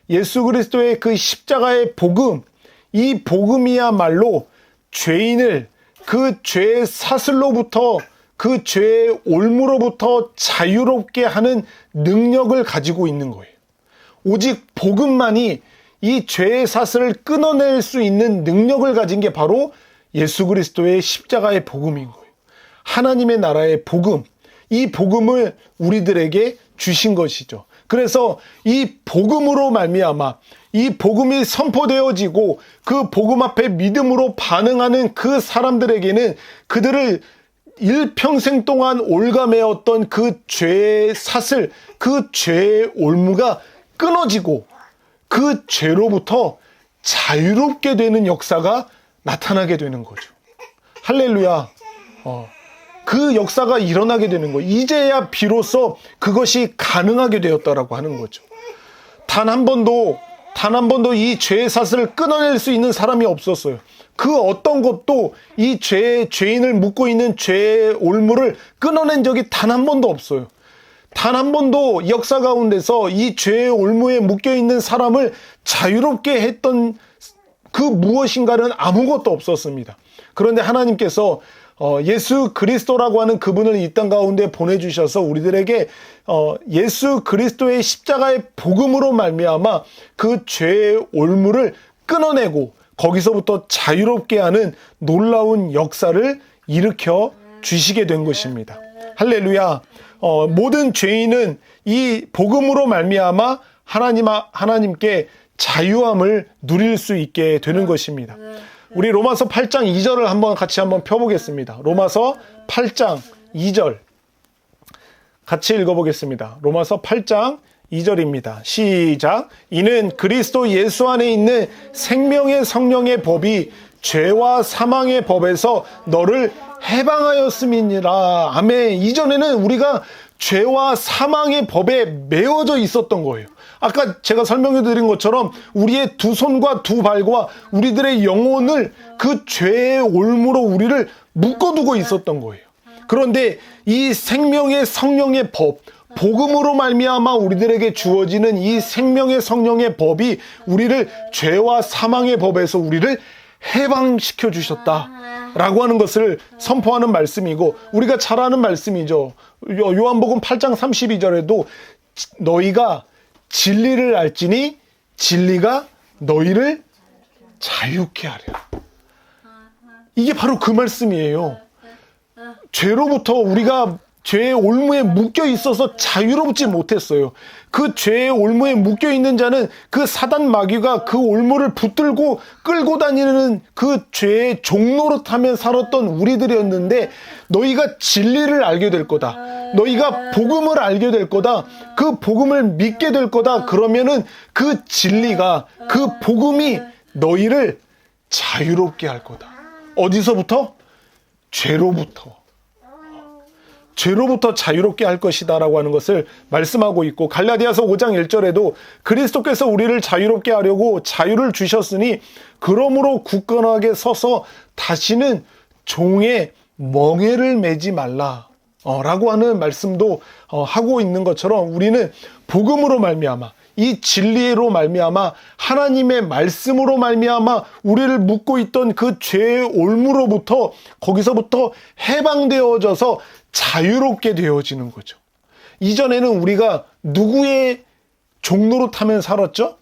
예수 그리스도의 그 십자가의 복음, 이 복음이야말로 죄인을 그 죄의 사슬로부터, 그 죄의 올무로부터 자유롭게 하는 능력을 가지고 있는 거예요. 오직 복음만이 이 죄의 사슬을 끊어낼 수 있는 능력을 가진 게 바로 예수 그리스도의 십자가의 복음인 거예요. 하나님의 나라의 복음, 이 복음을 우리들에게 주신 것이죠. 그래서 이 복음으로 말미암아, 이 복음이 선포되어지고 그 복음 앞에 믿음으로 반응하는 그 사람들에게는 그들을 일평생 동안 올가매었던 그 죄의 사슬, 그 죄의 올무가 끊어지고 그 죄로부터 자유롭게 되는 역사가 나타나게 되는 거죠. 할렐루야. 그 역사가 일어나게 되는 거예요. 이제야 비로소 그것이 가능하게 되었다라고 하는 거죠. 단 한 번도 이 죄의 사슬을 끊어낼 수 있는 사람이 없었어요. 그 어떤 것도 이 죄인을 묶고 있는 죄의 올무를 끊어낸 적이 단 한 번도 없어요. 단 한 번도 역사 가운데서 이 죄의 올무에 묶여 있는 사람을 자유롭게 했던 그 무엇인가는 아무것도 없었습니다. 그런데 하나님께서 예수 그리스도라고 하는 그분을 이 땅 가운데 보내주셔서 우리들에게 예수 그리스도의 십자가의 복음으로 말미암아 그 죄의 올무를 끊어내고 거기서부터 자유롭게 하는 놀라운 역사를 일으켜 주시게 된 것입니다. 할렐루야. 모든 죄인은 이 복음으로 말미암아 하나님께 자유함을 누릴 수 있게 되는 것입니다. 우리 로마서 8장 2절을 같이 한번 펴보겠습니다. 로마서 8장 2절 같이 읽어보겠습니다. 로마서 8장 2절입니다. 시작. 이는 그리스도 예수 안에 있는 생명의 성령의 법이 죄와 사망의 법에서 너를 해방하였음이니라. 아멘. 이전에는 우리가 죄와 사망의 법에 매어져 있었던 거예요. 아까 제가 설명해 드린 것처럼 우리의 두 손과 두 발과 우리들의 영혼을 그 죄의 올무로 우리를 묶어두고 있었던 거예요. 그런데 이 생명의 성령의 법, 복음으로 말미암아 우리들에게 주어지는 이 생명의 성령의 법이 우리를 죄와 사망의 법에서 우리를 해방시켜 주셨다라고 하는 것을 선포하는 말씀이고, 우리가 잘 아는 말씀이죠. 요한복음 8장 32절에도 너희가 진리를 알지니 진리가 너희를 자유케 하리라. 이게 바로 그 말씀이에요. 죄로부터 우리가 죄의 올무에 묶여 있어서 자유롭지 못했어요. 그 죄의 올무에 묶여 있는 자는 그 사단 마귀가 그 올무를 붙들고 끌고 다니는 그 죄의 종노릇하며 살았던 우리들이었는데, 너희가 진리를 알게 될 거다, 너희가 복음을 알게 될 거다, 그 복음을 믿게 될 거다. 그러면은 그 진리가, 그 복음이 너희를 자유롭게 할 거다. 어디서부터? 죄로부터 자유롭게 할 것이다 라고 하는 것을 말씀하고 있고, 갈라디아서 5장 1절에도 그리스도께서 우리를 자유롭게 하려고 자유를 주셨으니 그러므로 굳건하게 서서 다시는 종의 멍에를 매지 말라 라고 하는 말씀도 하고 있는 것처럼, 우리는 복음으로 말미암아, 이 진리로 말미암아, 하나님의 말씀으로 말미암아 우리를 묶고 있던 그 죄의 올무로부터, 거기서부터 해방되어져서 자유롭게 되어지는 거죠. 이전에는 우리가 누구의 종노릇하며 살았죠?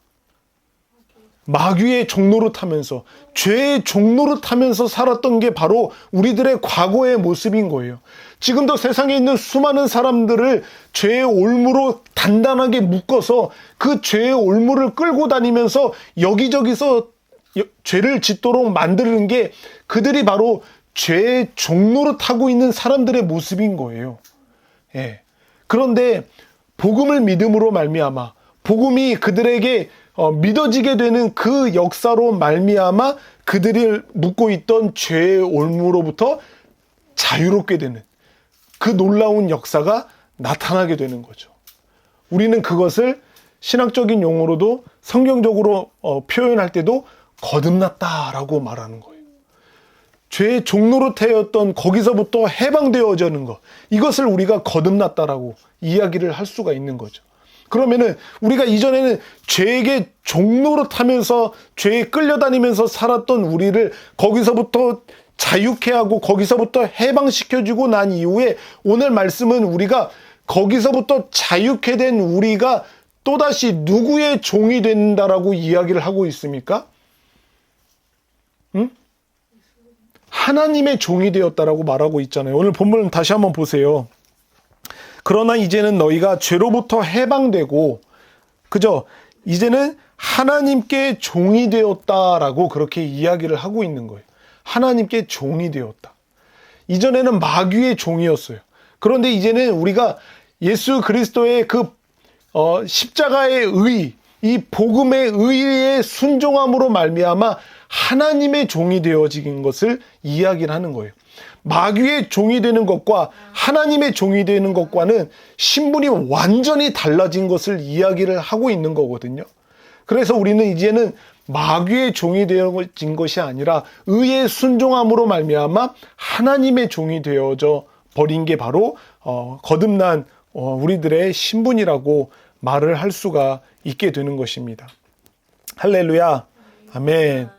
마귀의 종노릇하면서, 죄의 종노릇하면서 살았던 게 바로 우리들의 과거의 모습인 거예요. 지금도 세상에 있는 수많은 사람들을 죄의 올무로 단단하게 묶어서 그 죄의 올무를 끌고 다니면서 여기저기서 죄를 짓도록 만드는 게 그들이 바로 죄의 종노릇하고 있는 사람들의 모습인 거예요. 예. 그런데 복음을 믿음으로 말미암아, 복음이 그들에게 믿어지게 되는 그 역사로 말미암아 그들이 묶고 있던 죄의 올무로부터 자유롭게 되는 그 놀라운 역사가 나타나게 되는 거죠. 우리는 그것을 신학적인 용어로도, 성경적으로 표현할 때도 거듭났다라고 말하는 거예요. 죄의 종노릇하였던 거기서부터 해방되어지는 것, 이것을 우리가 거듭났다라고 이야기를 할 수가 있는 거죠. 그러면은 우리가 이전에는 죄에게 종노릇하면서 죄에 끌려다니면서 살았던 우리를 거기서부터 자유케 하고 거기서부터 해방시켜주고 난 이후에, 오늘 말씀은 우리가 거기서부터 자유케 된 우리가 또다시 누구의 종이 된다라고 이야기를 하고 있습니까? 하나님의 종이 되었다라고 말하고 있잖아요. 오늘 본문을 다시 한번 보세요. 그러나 이제는 너희가 죄로부터 해방되고, 그죠? 이제는 하나님께 종이 되었다라고 그렇게 이야기를 하고 있는 거예요. 하나님께 종이 되었다. 이전에는 마귀의 종이었어요. 그런데 이제는 우리가 예수 그리스도의 그 십자가의 의, 이 복음의 의에 순종함으로 말미암아 하나님의 종이 되어진 것을 이야기를 하는 거예요. 마귀의 종이 되는 것과 하나님의 종이 되는 것과는 신분이 완전히 달라진 것을 이야기를 하고 있는 거거든요. 그래서 우리는 이제는 마귀의 종이 되어진 것이 아니라 의의 순종함으로 말미암아 하나님의 종이 되어져 버린 게 바로 거듭난 우리들의 신분이라고 말을 할 수가 있게 되는 것입니다. 할렐루야. 아멘.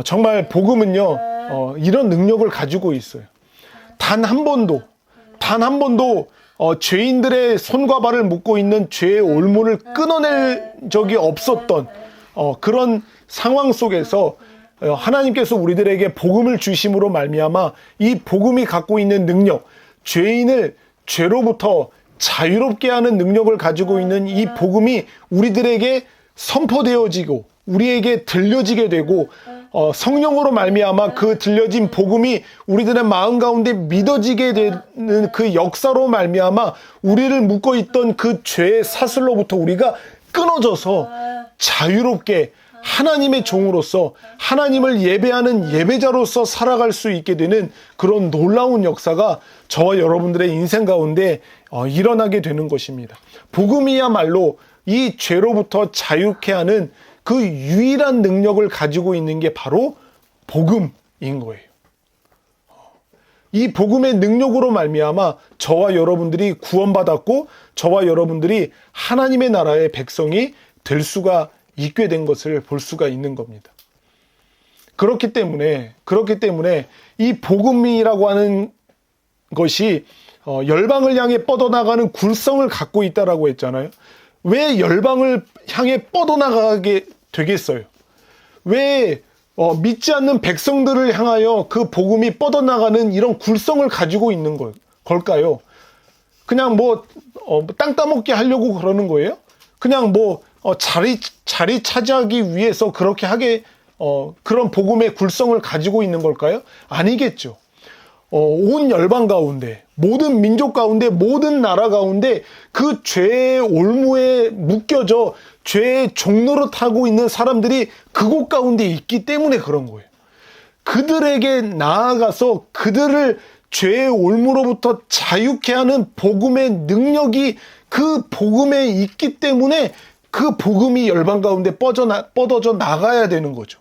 정말 복음은요, 이런 능력을 가지고 있어요. 단 한 번도 죄인들의 손과 발을 묶고 있는 죄의 올무를 끊어낼 적이 없었던 그런 상황 속에서 하나님께서 우리들에게 복음을 주심으로 말미암아 이 복음이 갖고 있는 능력, 죄인을 죄로부터 자유롭게 하는 능력을 가지고 있는 이 복음이 우리들에게 선포되어지고 우리에게 들려지게 되고 성령으로 말미암아 그 들려진 복음이 우리들의 마음 가운데 믿어지게 되는 그 역사로 말미암아 우리를 묶고 있던 그 죄의 사슬로부터 우리가 끊어져서 자유롭게 하나님의 종으로서 하나님을 예배하는 예배자로서 살아갈 수 있게 되는 그런 놀라운 역사가 저와 여러분들의 인생 가운데 일어나게 되는 것입니다. 복음이야말로 이 죄로부터 자유케 하는 그 유일한 능력을 가지고 있는 게 바로 복음인 거예요. 이 복음의 능력으로 말미암아 저와 여러분들이 구원받았고 저와 여러분들이 하나님의 나라의 백성이 될 수가 있게 된 것을 볼 수가 있는 겁니다. 그렇기 때문에 이 복음이라고 하는 것이 열방을 향해 뻗어나가는 굴성을 갖고 있다라고 했잖아요. 왜 열방을 향해 뻗어나가게 되겠어요? 왜 믿지 않는 백성들을 향하여 그 복음이 뻗어나가는 이런 굴성을 가지고 있는 걸까요? 그냥 땅 따먹게 하려고 그러는 거예요? 그냥 자리 차지하기 위해서 그렇게 그런 복음의 굴성을 가지고 있는 걸까요? 아니겠죠. 온 열방 가운데, 모든 민족 가운데, 모든 나라 가운데 그 죄의 올무에 묶여져 죄의 종노릇 하고 있는 사람들이 그곳 가운데 있기 때문에 그런 거예요. 그들에게 나아가서 그들을 죄의 올무로부터 자유케 하는 복음의 능력이 그 복음에 있기 때문에 그 복음이 열방 가운데 뻗어져 나가야 되는 거죠.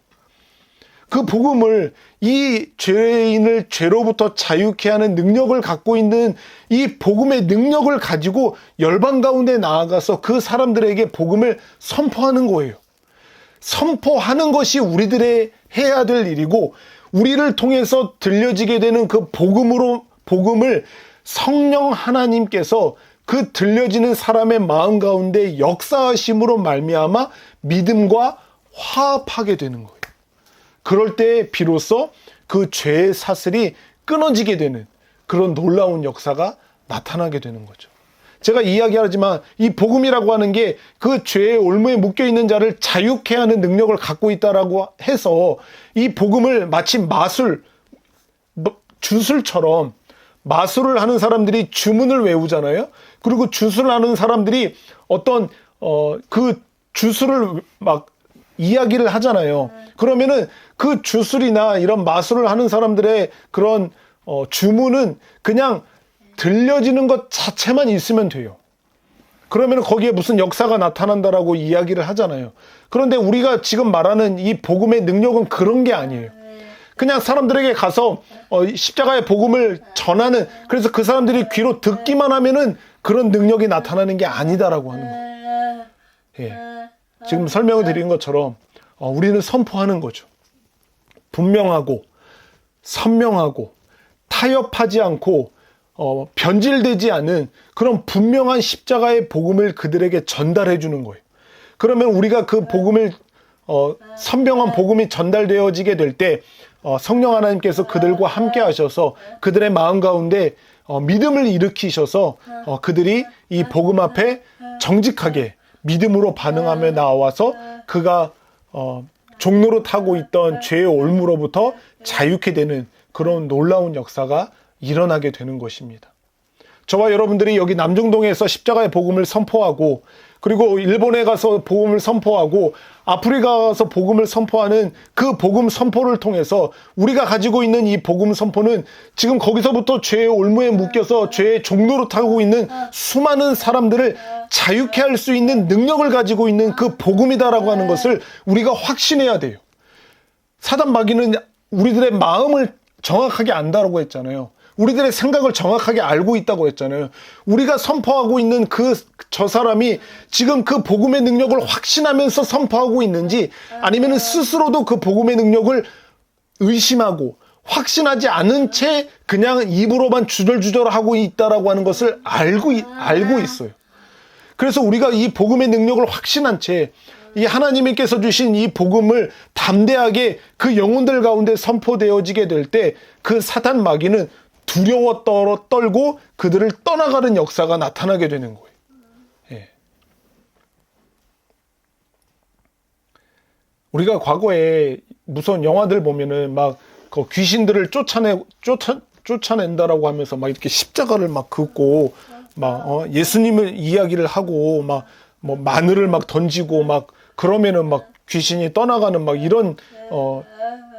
그 복음을, 이 죄인을 죄로부터 자유케 하는 능력을 갖고 있는 이 복음의 능력을 가지고 열방 가운데 나아가서 그 사람들에게 복음을 선포하는 거예요. 선포하는 것이 우리들의 해야 될 일이고, 우리를 통해서 들려지게 되는 그 복음을 성령 하나님께서 그 들려지는 사람의 마음 가운데 역사하심으로 말미암아 믿음과 화합하게 되는 거예요. 그럴 때 비로소 그 죄의 사슬이 끊어지게 되는 그런 놀라운 역사가 나타나게 되는 거죠. 제가 이야기하지만 이 복음이라고 하는 게 그 죄의 올무에 묶여있는 자를 자유케 하는 능력을 갖고 있다라고 해서 이 복음을 마치 주술처럼, 마술을 하는 사람들이 주문을 외우잖아요. 그리고 주술을 하는 사람들이 어떤 그 주술을 막 이야기를 하잖아요. 그러면은 그 주술이나 이런 마술을 하는 사람들의 그런 주문은 그냥 들려지는 것 자체만 있으면 돼요. 그러면 거기에 무슨 역사가 나타난다라고 이야기를 하잖아요. 그런데 우리가 지금 말하는 이 복음의 능력은 그런 게 아니에요. 그냥 사람들에게 가서 십자가의 복음을 전하는, 그래서 그 사람들이 귀로 듣기만 하면은 그런 능력이 나타나는 게 아니다라고 하는 거예요. 예. 지금 설명을 드린 것처럼 우리는 선포하는 거죠. 분명하고 선명하고 타협하지 않고 변질되지 않은 그런 분명한 십자가의 복음을 그들에게 전달해 주는 거예요. 그러면 우리가 그 복음을 선명한 복음이 전달되어지게 될 때 성령 하나님께서 그들과 함께 하셔서 그들의 마음 가운데 믿음을 일으키셔서 그들이 이 복음 앞에 정직하게 믿음으로 반응하며 나와서 그가 종로로 타고 있던 죄의 올무로부터 자유케 되는 그런 놀라운 역사가 일어나게 되는 것입니다. 저와 여러분들이 여기 남중동에서 십자가의 복음을 선포하고, 그리고 일본에 가서 복음을 선포하고, 아프리카 가서 복음을 선포하는 그 복음 선포를 통해서 우리가 가지고 있는 이 복음 선포는 지금 거기서부터 죄의 올무에 묶여서 죄의 종로로 타고 있는 수많은 사람들을 자유케 할 수 있는 능력을 가지고 있는 그 복음이다라고 하는 것을 우리가 확신해야 돼요. 사단 마귀는 우리들의 마음을 정확하게 안다라고 했잖아요. 우리들의 생각을 정확하게 알고 있다고 했잖아요. 우리가 선포하고 있는 저 사람이 지금 그 복음의 능력을 확신하면서 선포하고 있는지, 아니면 스스로도 그 복음의 능력을 의심하고 확신하지 않은 채 그냥 입으로만 주절주절 하고 있다라고 하는 것을 알고 있어요. 그래서 우리가 이 복음의 능력을 확신한 채 이 하나님께서 주신 이 복음을 담대하게 그 영혼들 가운데 선포되어지게 될 때 그 사단 마귀는 두려워 떨고 그들을 떠나가는 역사가 나타나게 되는 거예요. 예. 우리가 과거에 무서운 영화들 보면은 막 그 귀신들을 쫓아낸다라고 하면서 막 이렇게 십자가를 막 긋고 막 예수님을 이야기를 하고 막 뭐 마늘을 막 던지고 막 그러면은 막 귀신이 떠나가는 막 이런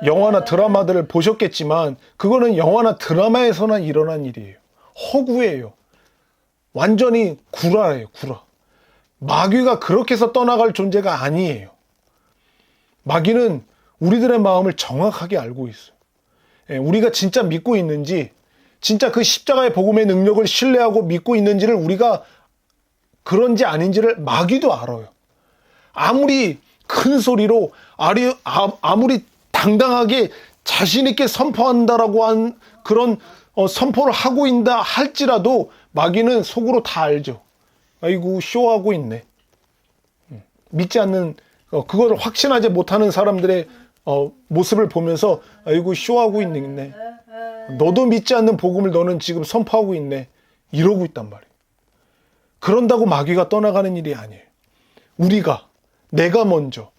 영화나 드라마들을 보셨겠지만 그거는 영화나 드라마에서나 일어난 일이에요. 허구예요. 완전히 구라예요, 구라. 마귀가 그렇게 해서 떠나갈 존재가 아니에요. 마귀는 우리들의 마음을 정확하게 알고 있어요. 예, 우리가 진짜 믿고 있는지, 진짜 그 십자가의 복음의 능력을 신뢰하고 믿고 있는지를 우리가 그런지 아닌지를 마귀도 알아요. 아무리 큰 소리로, 아무리 당당하게 자신있게 선포한다라고 한 그런 선포를 하고 있다 할지라도 마귀는 속으로 다 알죠. 아이고, 쇼하고 있네. 믿지 않는, 그걸 확신하지 못하는 사람들의 모습을 보면서 아이고, 쇼하고 있네. 너도 믿지 않는 복음을 너는 지금 선포하고 있네. 이러고 있단 말이에요. 그런다고 마귀가 떠나가는 일이 아니에요. 내가 먼저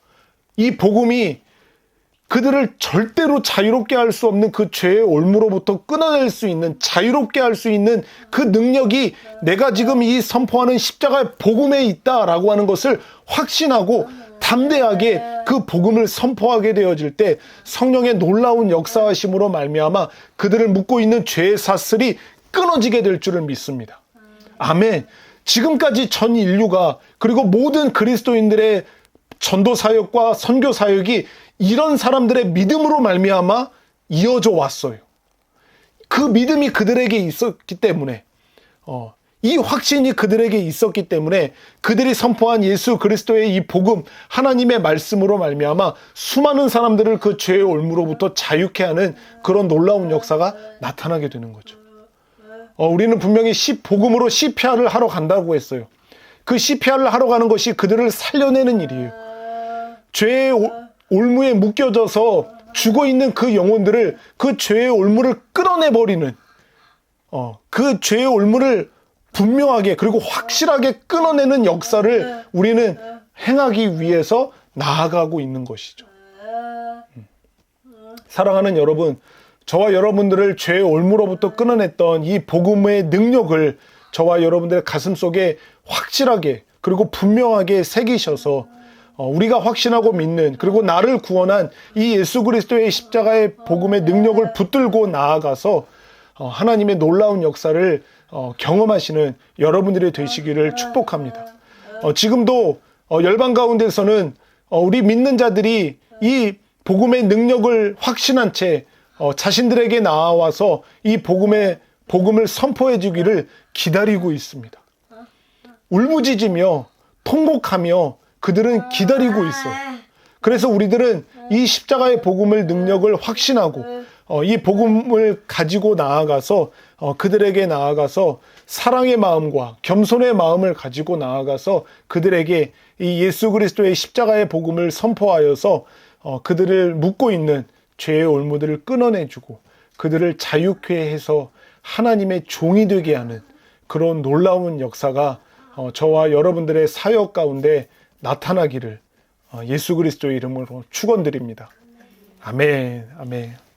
이 복음이 그들을 절대로 자유롭게 할 수 없는 그 죄의 올무로부터 끊어낼 수 있는, 자유롭게 할 수 있는 그 능력이 내가 지금 이 선포하는 십자가의 복음에 있다라고 하는 것을 확신하고 담대하게 그 복음을 선포하게 되어질 때 성령의 놀라운 역사하심으로 말미암아 그들을 묶고 있는 죄의 사슬이 끊어지게 될 줄을 믿습니다. 아멘. 지금까지 전 인류가, 그리고 모든 그리스도인들의 전도 사역과 선교 사역이 이런 사람들의 믿음으로 말미암아 이어져 왔어요. 그 믿음이 그들에게 있었기 때문에, 이 확신이 그들에게 있었기 때문에 그들이 선포한 예수 그리스도의 이 복음, 하나님의 말씀으로 말미암아 수많은 사람들을 그 죄의 올무로부터 자유케 하는 그런 놀라운 역사가 나타나게 되는 거죠. 우리는 분명히 복음으로 CPR을 하러 간다고 했어요. 그 CPR을 하러 가는 것이 그들을 살려내는 일이에요. 죄의 올무에 묶여져서 죽어있는 그 영혼들을, 그 죄의 올무를 끊어내버리는, 그 죄의 올무를 분명하게 그리고 확실하게 끊어내는 역사를 우리는 행하기 위해서 나아가고 있는 것이죠. 사랑하는 여러분, 저와 여러분들을 죄의 올무로부터 끊어냈던 이 복음의 능력을 저와 여러분들의 가슴 속에 확실하게 그리고 분명하게 새기셔서 우리가 확신하고 믿는, 그리고 나를 구원한 이 예수 그리스도의 십자가의 복음의 능력을 붙들고 나아가서 하나님의 놀라운 역사를 경험하시는 여러분들이 되시기를 축복합니다. 지금도 열방 가운데서는 우리 믿는 자들이 이 복음의 능력을 확신한 채 자신들에게 나와서 이 복음을 선포해 주기를 기다리고 있습니다. 울부짖으며 통곡하며 그들은 기다리고 있어요. 그래서 우리들은 이 십자가의 복음을 능력을 확신하고 이 복음을 가지고 나아가서 그들에게 나아가서 사랑의 마음과 겸손의 마음을 가지고 나아가서 그들에게 이 예수 그리스도의 십자가의 복음을 선포하여서 그들을 묶고 있는 죄의 올무들을 끊어내주고 그들을 자유케 해서 하나님의 종이 되게 하는 그런 놀라운 역사가 저와 여러분들의 사역 가운데 나타나기를 예수 그리스도의 이름으로 축원드립니다. 아멘, 아멘.